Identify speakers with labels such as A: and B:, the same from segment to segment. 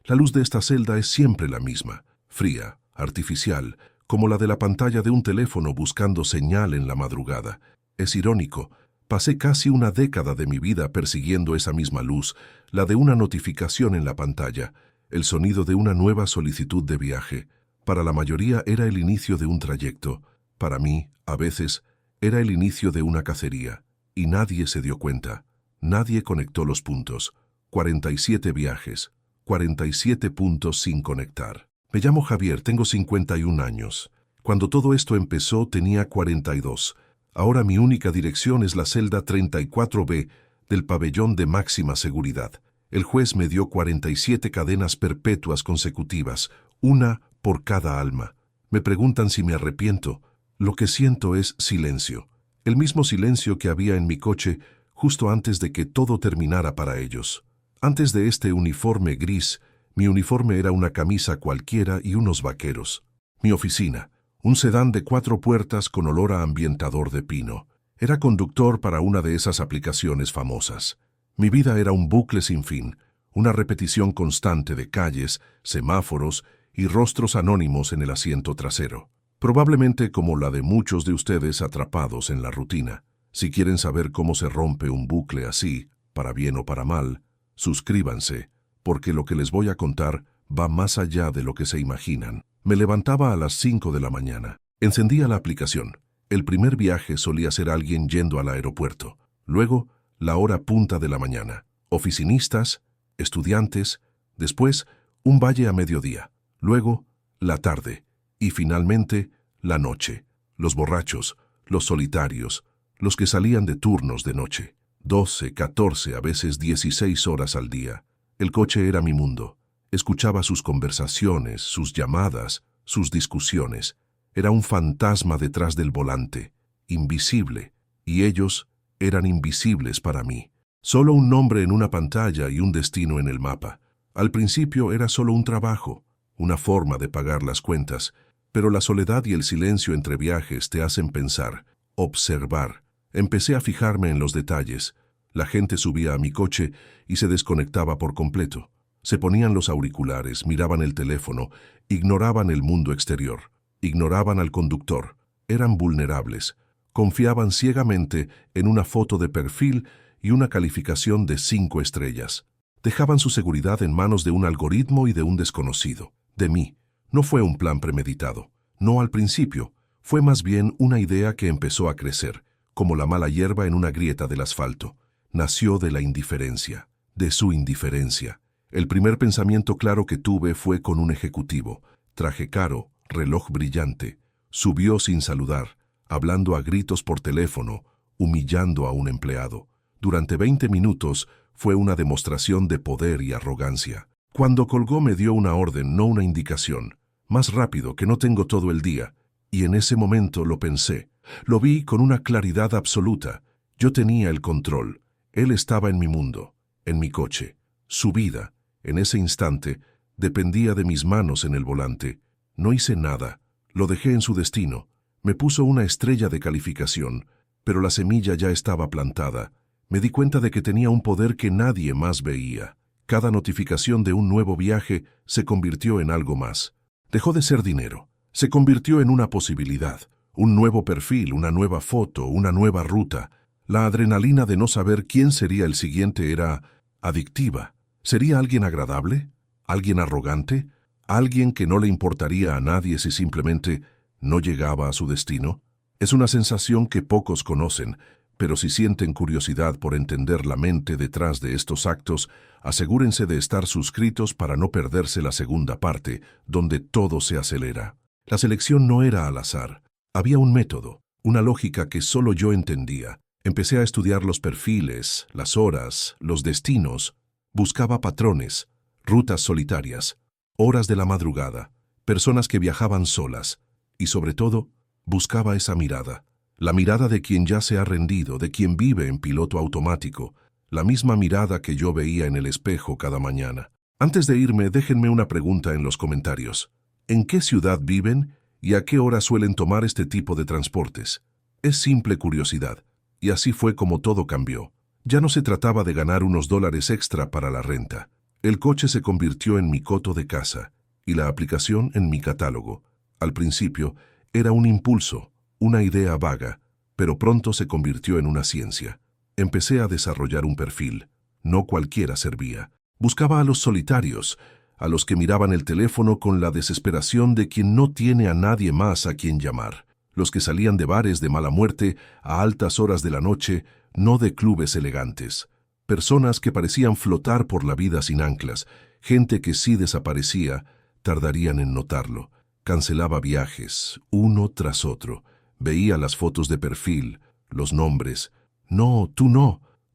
A: La luz de esta celda es siempre la misma, fría, artificial, como la de la pantalla de un teléfono buscando señal en la madrugada. Es irónico, pasé casi una década de mi vida persiguiendo esa misma luz, la de una notificación en la pantalla, el sonido de una nueva solicitud de viaje. Para la mayoría era el inicio de un trayecto. Para mí, a veces, era el inicio de una cacería. Y nadie se dio cuenta. Nadie conectó los puntos. 47 viajes, 47 puntos sin conectar. Me llamo Javier, tengo 51 años. Cuando todo esto empezó tenía 42. Ahora mi única dirección es la celda 34B del pabellón de máxima seguridad. El juez me dio 47 cadenas perpetuas consecutivas, una por cada alma. Me preguntan si me arrepiento. Lo que siento es silencio. El mismo silencio que había en mi coche justo antes de que todo terminara para ellos. Antes de este uniforme gris, mi uniforme era una camisa cualquiera y unos vaqueros. Mi oficina, un sedán de 4 puertas con olor a ambientador de pino. Era conductor para una de esas aplicaciones famosas. Mi vida era un bucle sin fin, una repetición constante de calles, semáforos y rostros anónimos en el asiento trasero. Probablemente como la de muchos de ustedes atrapados en la rutina. Si quieren saber cómo se rompe un bucle así, para bien o para mal, suscríbanse, porque lo que les voy a contar va más allá de lo que se imaginan. Me levantaba a las 5 de la mañana. Encendía la aplicación. El primer viaje solía ser alguien yendo al aeropuerto. Luego, la hora punta de la mañana. Oficinistas, estudiantes, después, un valle a mediodía. Luego, la tarde. Y finalmente, la noche. Los borrachos, los solitarios, los que salían de turnos de noche. 12, 14, a veces 16 horas al día. El coche era mi mundo. Escuchaba sus conversaciones, sus llamadas, sus discusiones. Era un fantasma detrás del volante, invisible, y ellos eran invisibles para mí. Solo un nombre en una pantalla y un destino en el mapa. Al principio era solo un trabajo, una forma de pagar las cuentas, pero la soledad y el silencio entre viajes te hacen pensar, observar. Empecé a fijarme en los detalles. La gente subía a mi coche y se desconectaba por completo. Se ponían los auriculares, miraban el teléfono, ignoraban el mundo exterior, ignoraban al conductor. Eran vulnerables. Confiaban ciegamente en una foto de perfil y una calificación de 5 estrellas. Dejaban su seguridad en manos de un algoritmo y de un desconocido. De mí. No fue un plan premeditado. No al principio. Fue más bien una idea que empezó a crecer, como la mala hierba en una grieta del asfalto. Nació de la indiferencia, de su indiferencia. El primer pensamiento claro que tuve fue con un ejecutivo. Traje caro, reloj brillante. Subió sin saludar, hablando a gritos por teléfono, humillando a un empleado. Durante 20 minutos fue una demostración de poder y arrogancia. Cuando colgó me dio una orden, no una indicación. Más rápido, que no tengo todo el día. Y en ese momento lo pensé. Lo vi con una claridad absoluta. Yo tenía el control. Él estaba en mi mundo, en mi coche. Su vida, en ese instante, dependía de mis manos en el volante. No hice nada. Lo dejé en su destino. Me puso una estrella de calificación, pero la semilla ya estaba plantada. Me di cuenta de que tenía un poder que nadie más veía. Cada notificación de un nuevo viaje se convirtió en algo más. Dejó de ser dinero. Se convirtió en una posibilidad. Un nuevo perfil, una nueva foto, una nueva ruta. La adrenalina de no saber quién sería el siguiente era adictiva. ¿Sería alguien agradable? ¿Alguien arrogante? ¿Alguien que no le importaría a nadie si simplemente no llegaba a su destino? Es una sensación que pocos conocen, pero si sienten curiosidad por entender la mente detrás de estos actos, asegúrense de estar suscritos para no perderse la segunda parte, donde todo se acelera. La selección no era al azar. Había un método, una lógica que solo yo entendía. Empecé a estudiar los perfiles, las horas, los destinos. Buscaba patrones, rutas solitarias, horas de la madrugada, personas que viajaban solas. Y sobre todo, buscaba esa mirada. La mirada de quien ya se ha rendido, de quien vive en piloto automático. La misma mirada que yo veía en el espejo cada mañana. Antes de irme, déjenme una pregunta en los comentarios. ¿En qué ciudad viven y a qué hora suelen tomar este tipo de transportes? Es simple curiosidad. Y así fue como todo cambió. Ya no se trataba de ganar unos dólares extra para la renta. El coche se convirtió en mi coto de casa y la aplicación en mi catálogo. Al principio era un impulso, una idea vaga, pero pronto se convirtió en una ciencia. Empecé a desarrollar un perfil. No cualquiera servía. Buscaba a los solitarios, a los que miraban el teléfono con la desesperación de quien no tiene a nadie más a quien llamar. Los que salían de bares de mala muerte a altas horas de la noche, no de clubes elegantes. Personas que parecían flotar por la vida sin anclas, gente que si desaparecía, tardarían en notarlo. Cancelaba viajes, uno tras otro. Veía las fotos de perfil, los nombres. No,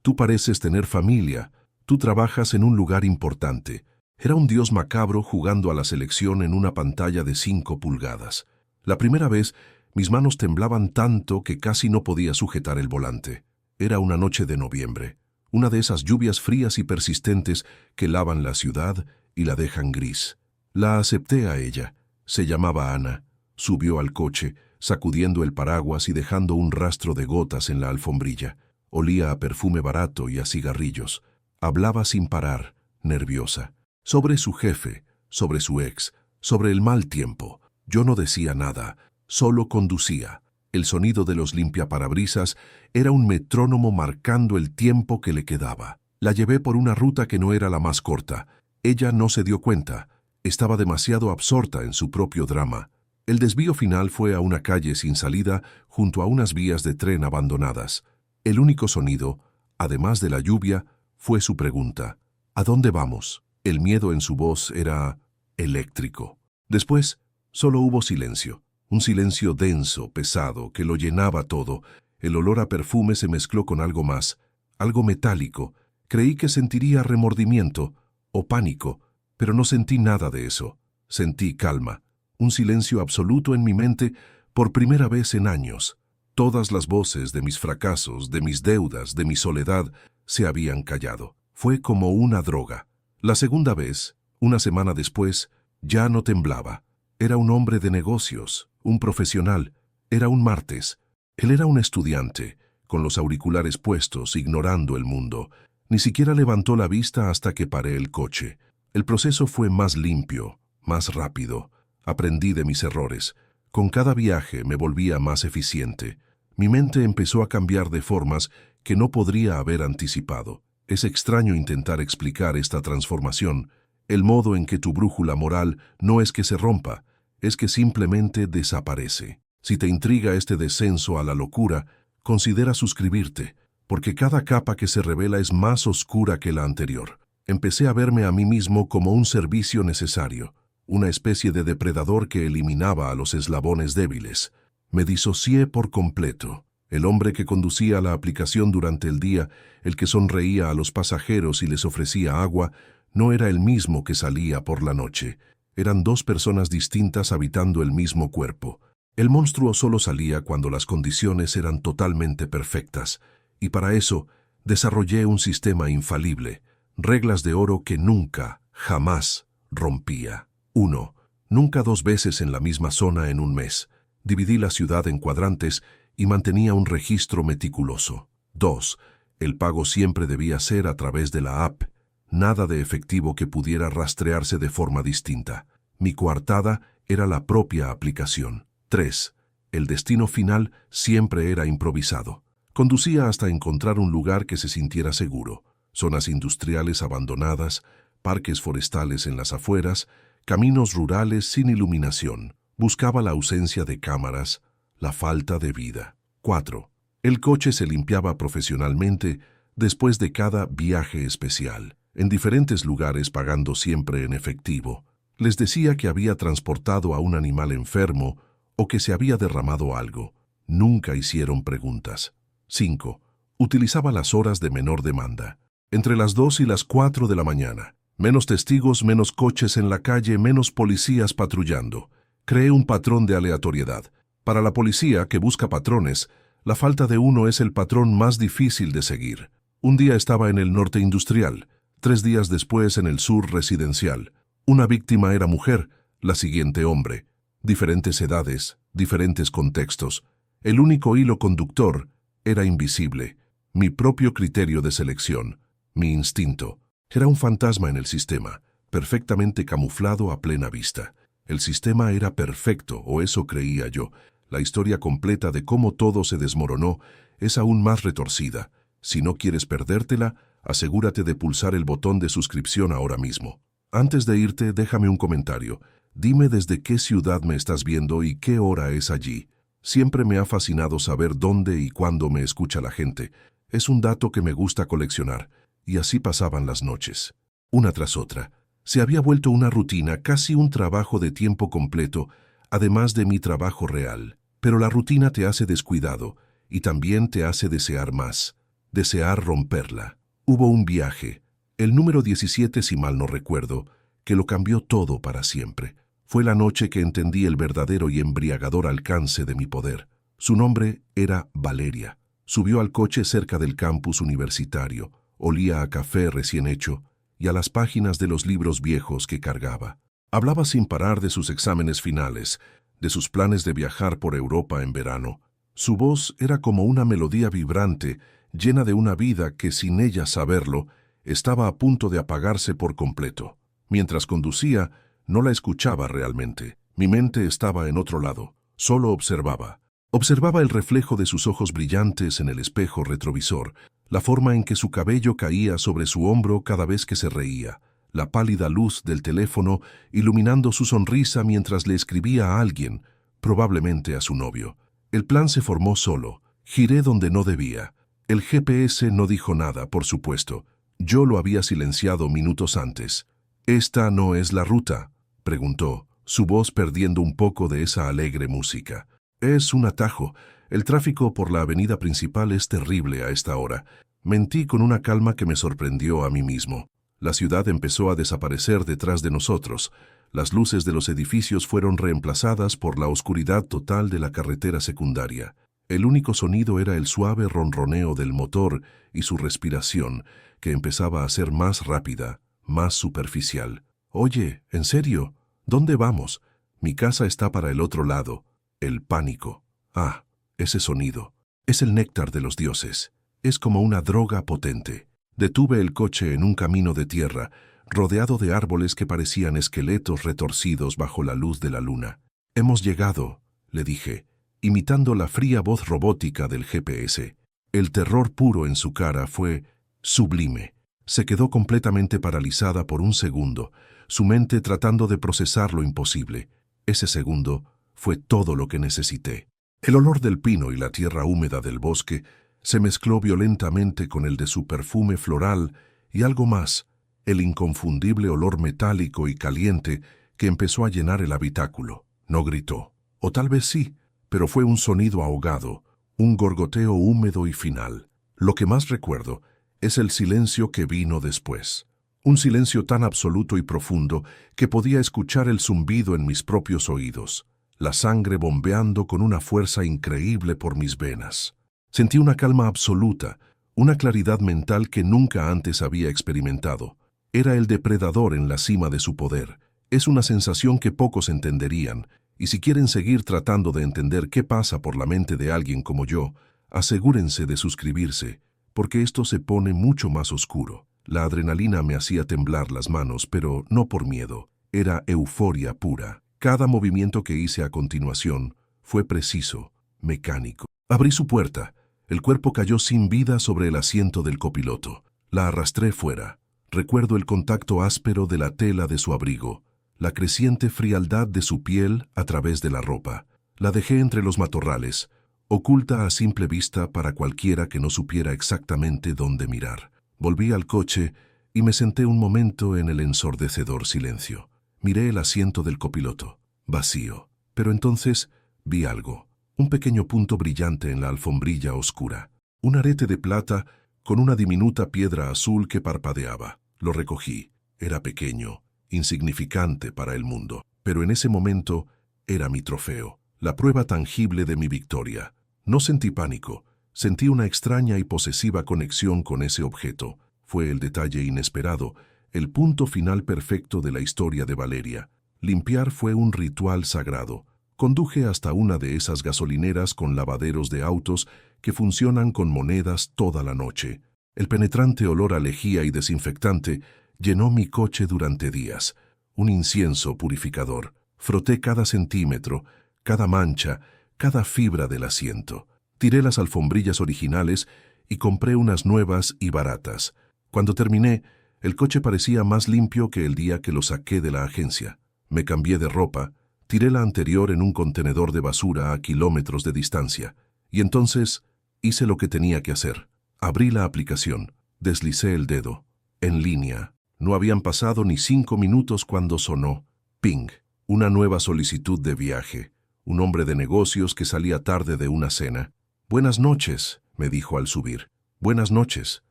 A: tú pareces tener familia, tú trabajas en un lugar importante. Era un dios macabro jugando a la selección en una pantalla de 5 pulgadas. La primera vez, mis manos temblaban tanto que casi no podía sujetar el volante. Era una noche de noviembre. Una de esas lluvias frías y persistentes que lavan la ciudad y la dejan gris. La acepté a ella. Se llamaba Ana. Subió al coche, sacudiendo el paraguas y dejando un rastro de gotas en la alfombrilla. Olía a perfume barato y a cigarrillos. Hablaba sin parar, nerviosa. Sobre su jefe, sobre su ex, sobre el mal tiempo. Yo no decía nada, solo conducía. El sonido de los limpiaparabrisas era un metrónomo marcando el tiempo que le quedaba. La llevé por una ruta que no era la más corta. Ella no se dio cuenta. Estaba demasiado absorta en su propio drama. El desvío final fue a una calle sin salida junto a unas vías de tren abandonadas. El único sonido, además de la lluvia, fue su pregunta. ¿A dónde vamos? El miedo en su voz era eléctrico. Después, solo hubo silencio. Un silencio denso, pesado, que lo llenaba todo. El olor a perfume se mezcló con algo más, algo metálico. Creí que sentiría remordimiento o pánico, pero no sentí nada de eso. Sentí calma, un silencio absoluto en mi mente por primera vez en años. Todas las voces de mis fracasos, de mis deudas, de mi soledad, se habían callado. Fue como una droga. La segunda vez, una semana después, ya no temblaba. Era un hombre de negocios, un profesional. Era un martes. Él era un estudiante, con los auriculares puestos, ignorando el mundo. Ni siquiera levantó la vista hasta que paré el coche. El proceso fue más limpio, más rápido. Aprendí de mis errores. Con cada viaje me volvía más eficiente. Mi mente empezó a cambiar de formas que no podría haber anticipado. Es extraño intentar explicar esta transformación. El modo en que tu brújula moral no es que se rompa, es que simplemente desaparece. Si te intriga este descenso a la locura, considera suscribirte, porque cada capa que se revela es más oscura que la anterior. Empecé a verme a mí mismo como un servicio necesario, una especie de depredador que eliminaba a los eslabones débiles. Me disocié por completo. El hombre que conducía la aplicación durante el día, el que sonreía a los pasajeros y les ofrecía agua, no era el mismo que salía por la noche. Eran dos personas distintas habitando el mismo cuerpo. El monstruo solo salía cuando las condiciones eran totalmente perfectas, y para eso desarrollé un sistema infalible, reglas de oro que nunca, jamás rompía. 1. Nunca 2 veces en la misma zona en un mes. Dividí la ciudad en cuadrantes y mantenía un registro meticuloso. 2. El pago siempre debía ser a través de la app. Nada de efectivo que pudiera rastrearse de forma distinta. Mi coartada era la propia aplicación. 3. El destino final siempre era improvisado. Conducía hasta encontrar un lugar que se sintiera seguro. Zonas industriales abandonadas, parques forestales en las afueras, caminos rurales sin iluminación. Buscaba la ausencia de cámaras, la falta de vida. 4. El coche se limpiaba profesionalmente después de cada viaje especial, en diferentes lugares pagando siempre en efectivo. Les decía que había transportado a un animal enfermo o que se había derramado algo. Nunca hicieron preguntas. 5. Utilizaba las horas de menor demanda. Entre las 2 y las 4 de la mañana. Menos testigos, menos coches en la calle, menos policías patrullando. Creé un patrón de aleatoriedad. Para la policía, que busca patrones, la falta de uno es el patrón más difícil de seguir. Un día estaba en el norte industrial, 3 días después en el sur residencial. Una víctima era mujer, la siguiente hombre. Diferentes edades, diferentes contextos. El único hilo conductor era invisible. Mi propio criterio de selección, mi instinto. Era un fantasma en el sistema, perfectamente camuflado a plena vista. El sistema era perfecto, o eso creía yo. La historia completa de cómo todo se desmoronó es aún más retorcida. Si no quieres perdértela, asegúrate de pulsar el botón de suscripción ahora mismo. Antes de irte, déjame un comentario. Dime desde qué ciudad me estás viendo y qué hora es allí. Siempre me ha fascinado saber dónde y cuándo me escucha la gente. Es un dato que me gusta coleccionar. Y así pasaban las noches, una tras otra. Se había vuelto una rutina, casi un trabajo de tiempo completo, además de mi trabajo real. Pero la rutina te hace descuidado y también te hace desear más, desear romperla. Hubo un viaje, el número 17 si mal no recuerdo, que lo cambió todo para siempre. Fue la noche que entendí el verdadero y embriagador alcance de mi poder. Su nombre era Valeria. Subió al coche cerca del campus universitario. Olía a café recién hecho y a las páginas de los libros viejos que cargaba. Hablaba sin parar de sus exámenes finales, de sus planes de viajar por Europa en verano. Su voz era como una melodía vibrante, llena de una vida que, sin ella saberlo, estaba a punto de apagarse por completo. Mientras conducía, no la escuchaba realmente. Mi mente estaba en otro lado. Solo observaba. Observaba el reflejo de sus ojos brillantes en el espejo retrovisor, la forma en que su cabello caía sobre su hombro cada vez que se reía, la pálida luz del teléfono iluminando su sonrisa mientras le escribía a alguien, probablemente a su novio. El plan se formó solo. Giré donde no debía. El GPS no dijo nada, por supuesto. Yo lo había silenciado minutos antes. «¿Esta no es la ruta?», preguntó, su voz perdiendo un poco de esa alegre música. «Es un atajo. El tráfico por la avenida principal es terrible a esta hora». Mentí con una calma que me sorprendió a mí mismo. La ciudad empezó a desaparecer detrás de nosotros. Las luces de los edificios fueron reemplazadas por la oscuridad total de la carretera secundaria. El único sonido era el suave ronroneo del motor y su respiración, que empezaba a ser más rápida, más superficial. «Oye, ¿en serio? ¿Dónde vamos? Mi casa está para el otro lado». El pánico. Ah, ese sonido. Es el néctar de los dioses. Es como una droga potente. Detuve el coche en un camino de tierra, rodeado de árboles que parecían esqueletos retorcidos bajo la luz de la luna. «Hemos llegado», le dije, imitando la fría voz robótica del GPS. El terror puro en su cara fue sublime. Se quedó completamente paralizada por un segundo, su mente tratando de procesar lo imposible. Ese segundo fue todo lo que necesité. El olor del pino y la tierra húmeda del bosque se mezcló violentamente con el de su perfume floral y algo más, el inconfundible olor metálico y caliente que empezó a llenar el habitáculo. No gritó, o tal vez sí, pero fue un sonido ahogado, un gorgoteo húmedo y final. Lo que más recuerdo es el silencio que vino después. Un silencio tan absoluto y profundo que podía escuchar el zumbido en mis propios oídos, la sangre bombeando con una fuerza increíble por mis venas. Sentí una calma absoluta, una claridad mental que nunca antes había experimentado. Era el depredador en la cima de su poder. Es una sensación que pocos entenderían, y si quieren seguir tratando de entender qué pasa por la mente de alguien como yo, asegúrense de suscribirse, porque esto se pone mucho más oscuro. La adrenalina me hacía temblar las manos, pero no por miedo. Era euforia pura. Cada movimiento que hice a continuación fue preciso, mecánico. Abrí su puerta. El cuerpo cayó sin vida sobre el asiento del copiloto. La arrastré fuera. Recuerdo el contacto áspero de la tela de su abrigo, la creciente frialdad de su piel a través de la ropa. La dejé entre los matorrales, oculta a simple vista para cualquiera que no supiera exactamente dónde mirar. Volví al coche y me senté un momento en el ensordecedor silencio. Miré el asiento del copiloto, vacío, pero entonces vi algo. Un pequeño punto brillante en la alfombrilla oscura. Un arete de plata con una diminuta piedra azul que parpadeaba. Lo recogí. Era pequeño, insignificante para el mundo, pero en ese momento era mi trofeo, la prueba tangible de mi victoria. No sentí pánico, sentí una extraña y posesiva conexión con ese objeto. Fue el detalle inesperado, el punto final perfecto de la historia de Valeria. Limpiar fue un ritual sagrado. Conduje hasta una de esas gasolineras con lavaderos de autos que funcionan con monedas toda la noche. El penetrante olor a lejía y desinfectante llenó mi coche durante días. Un incienso purificador. Froté cada centímetro, cada mancha, cada fibra del asiento. Tiré las alfombrillas originales y compré unas nuevas y baratas. Cuando terminé, el coche parecía más limpio que el día que lo saqué de la agencia. Me cambié de ropa, tiré la anterior en un contenedor de basura a kilómetros de distancia. Y entonces hice lo que tenía que hacer. Abrí la aplicación, deslicé el dedo. En línea. No habían pasado ni 5 minutos cuando sonó. Ping. Una nueva solicitud de viaje. Un hombre de negocios que salía tarde de una cena. «Buenas noches», me dijo al subir. «Buenas noches»,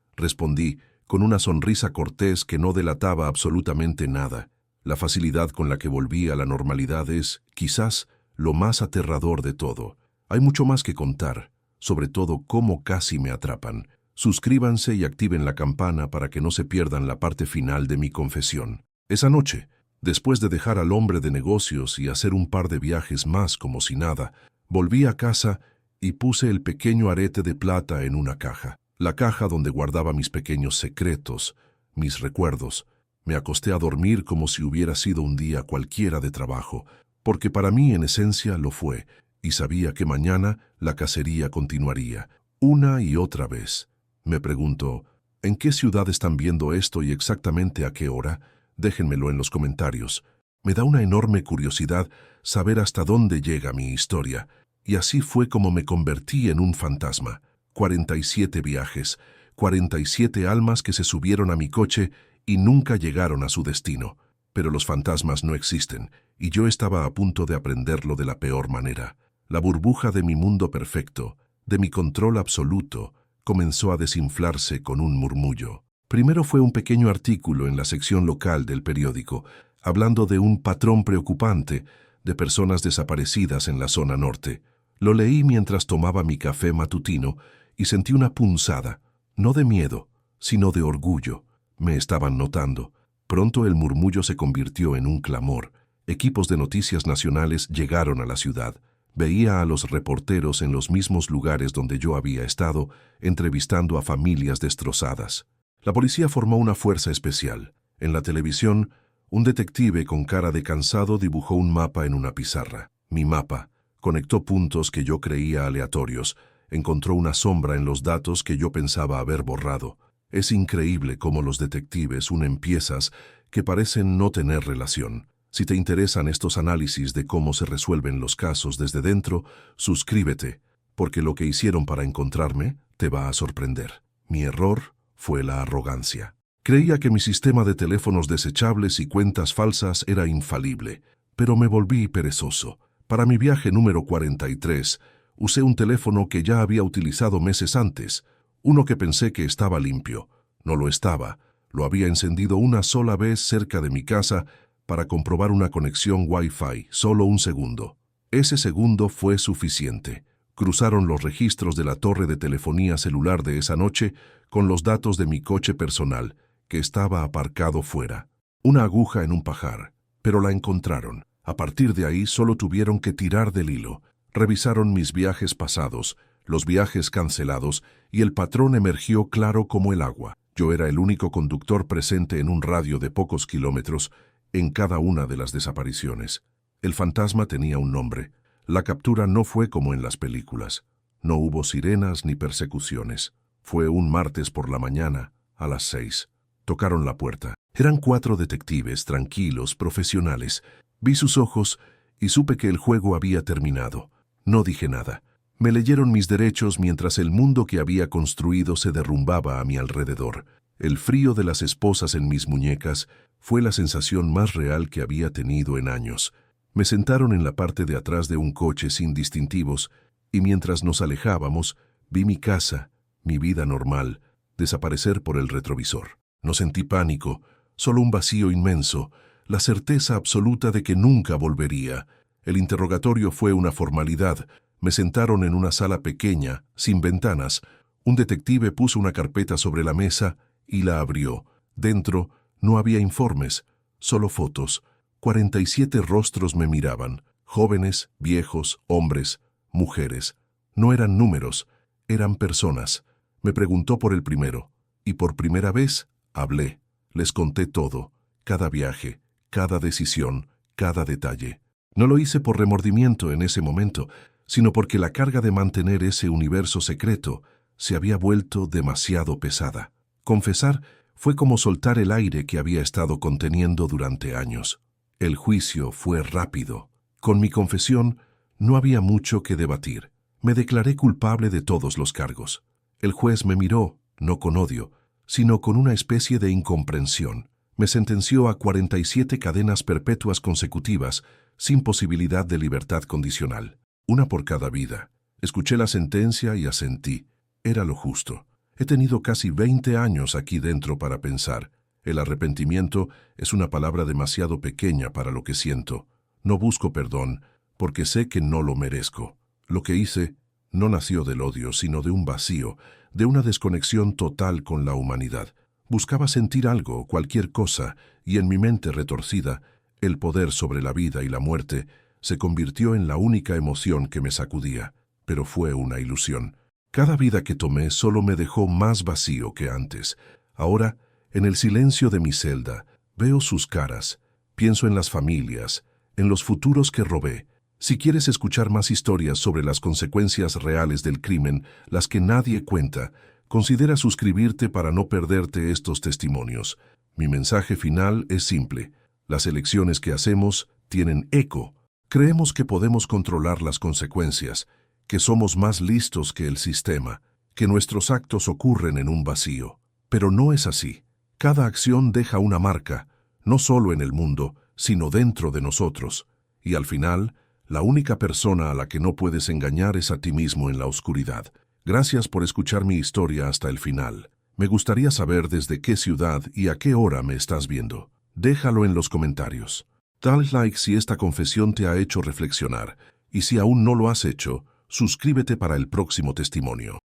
A: respondí, con una sonrisa cortés que no delataba absolutamente nada. La facilidad con la que volví a la normalidad es, quizás, lo más aterrador de todo. Hay mucho más que contar, sobre todo cómo casi me atrapan. Suscríbanse y activen la campana para que no se pierdan la parte final de mi confesión. Esa noche, después de dejar al hombre de negocios y hacer un par de viajes más como si nada, volví a casa y puse el pequeño arete de plata en una caja. La caja donde guardaba mis pequeños secretos, mis recuerdos. Me acosté a dormir como si hubiera sido un día cualquiera de trabajo, porque para mí en esencia lo fue, y sabía que mañana la cacería continuaría, una y otra vez. Me pregunto, ¿en qué ciudad están viendo esto y exactamente a qué hora? Déjenmelo en los comentarios. Me da una enorme curiosidad saber hasta dónde llega mi historia, y así fue como me convertí en un fantasma. 47 viajes, 47 almas que se subieron a mi coche y nunca llegaron a su destino. Pero los fantasmas no existen, y yo estaba a punto de aprenderlo de la peor manera. La burbuja de mi mundo perfecto, de mi control absoluto, comenzó a desinflarse con un murmullo. Primero fue un pequeño artículo en la sección local del periódico, hablando de un patrón preocupante de personas desaparecidas en la zona norte. Lo leí mientras tomaba mi café matutino y sentí una punzada, no de miedo, sino de orgullo. Me estaban notando. Pronto el murmullo se convirtió en un clamor. Equipos de noticias nacionales llegaron a la ciudad. Veía a los reporteros en los mismos lugares donde yo había estado, entrevistando a familias destrozadas. La policía formó una fuerza especial. En la televisión, un detective con cara de cansado dibujó un mapa en una pizarra. Mi mapa. Conectó puntos que yo creía aleatorios. Encontró una sombra en los datos que yo pensaba haber borrado. Es increíble cómo los detectives unen piezas que parecen no tener relación. Si te interesan estos análisis de cómo se resuelven los casos desde dentro, suscríbete, porque lo que hicieron para encontrarme te va a sorprender. Mi error fue la arrogancia. Creía que mi sistema de teléfonos desechables y cuentas falsas era infalible, pero me volví perezoso. Para mi viaje número 43, usé un teléfono que ya había utilizado meses antes, uno que pensé que estaba limpio. No lo estaba. Lo había encendido una sola vez cerca de mi casa para comprobar una conexión Wi-Fi, solo un segundo. Ese segundo fue suficiente. Cruzaron los registros de la torre de telefonía celular de esa noche con los datos de mi coche personal, que estaba aparcado fuera. Una aguja en un pajar, pero la encontraron. A partir de ahí solo tuvieron que tirar del hilo. Revisaron mis viajes pasados, los viajes cancelados, y el patrón emergió claro como el agua. Yo era el único conductor presente en un radio de pocos kilómetros en cada una de las desapariciones. El fantasma tenía un nombre. La captura no fue como en las películas. No hubo sirenas ni persecuciones. Fue un martes por la mañana, a las 6. Tocaron la puerta. Eran 4 detectives, tranquilos, profesionales. Vi sus ojos y supe que el juego había terminado. No dije nada. Me leyeron mis derechos mientras el mundo que había construido se derrumbaba a mi alrededor. El frío de las esposas en mis muñecas fue la sensación más real que había tenido en años. Me sentaron en la parte de atrás de un coche sin distintivos y mientras nos alejábamos, vi mi casa, mi vida normal, desaparecer por el retrovisor. No sentí pánico, solo un vacío inmenso, la certeza absoluta de que nunca volvería. El interrogatorio fue una formalidad. Me sentaron en una sala pequeña, sin ventanas. Un detective puso una carpeta sobre la mesa y la abrió. Dentro no había informes, solo fotos. 47 rostros me miraban, jóvenes, viejos, hombres, mujeres. No eran números, eran personas. Me preguntó por el primero. Y por primera vez, hablé. Les conté todo, cada viaje, cada decisión, cada detalle. No lo hice por remordimiento en ese momento, sino porque la carga de mantener ese universo secreto se había vuelto demasiado pesada. Confesar fue como soltar el aire que había estado conteniendo durante años. El juicio fue rápido. Con mi confesión no había mucho que debatir. Me declaré culpable de todos los cargos. El juez me miró, no con odio, sino con una especie de incomprensión. Me sentenció a 47 cadenas perpetuas consecutivas, sin posibilidad de libertad condicional. Una por cada vida. Escuché la sentencia y asentí. Era lo justo. He tenido casi 20 años aquí dentro para pensar. El arrepentimiento es una palabra demasiado pequeña para lo que siento. No busco perdón, porque sé que no lo merezco. Lo que hice no nació del odio, sino de un vacío, de una desconexión total con la humanidad. Buscaba sentir algo, cualquier cosa, y en mi mente retorcida, el poder sobre la vida y la muerte se convirtió en la única emoción que me sacudía, pero fue una ilusión. Cada vida que tomé solo me dejó más vacío que antes. Ahora, en el silencio de mi celda, veo sus caras, pienso en las familias, en los futuros que robé. Si quieres escuchar más historias sobre las consecuencias reales del crimen, las que nadie cuenta, considera suscribirte para no perderte estos testimonios. Mi mensaje final es simple. Las elecciones que hacemos tienen eco. Creemos que podemos controlar las consecuencias, que somos más listos que el sistema, que nuestros actos ocurren en un vacío. Pero no es así. Cada acción deja una marca, no solo en el mundo, sino dentro de nosotros. Y al final, la única persona a la que no puedes engañar es a ti mismo en la oscuridad. Gracias por escuchar mi historia hasta el final. Me gustaría saber desde qué ciudad y a qué hora me estás viendo. Déjalo en los comentarios. Dale like si esta confesión te ha hecho reflexionar, y si aún no lo has hecho, suscríbete para el próximo testimonio.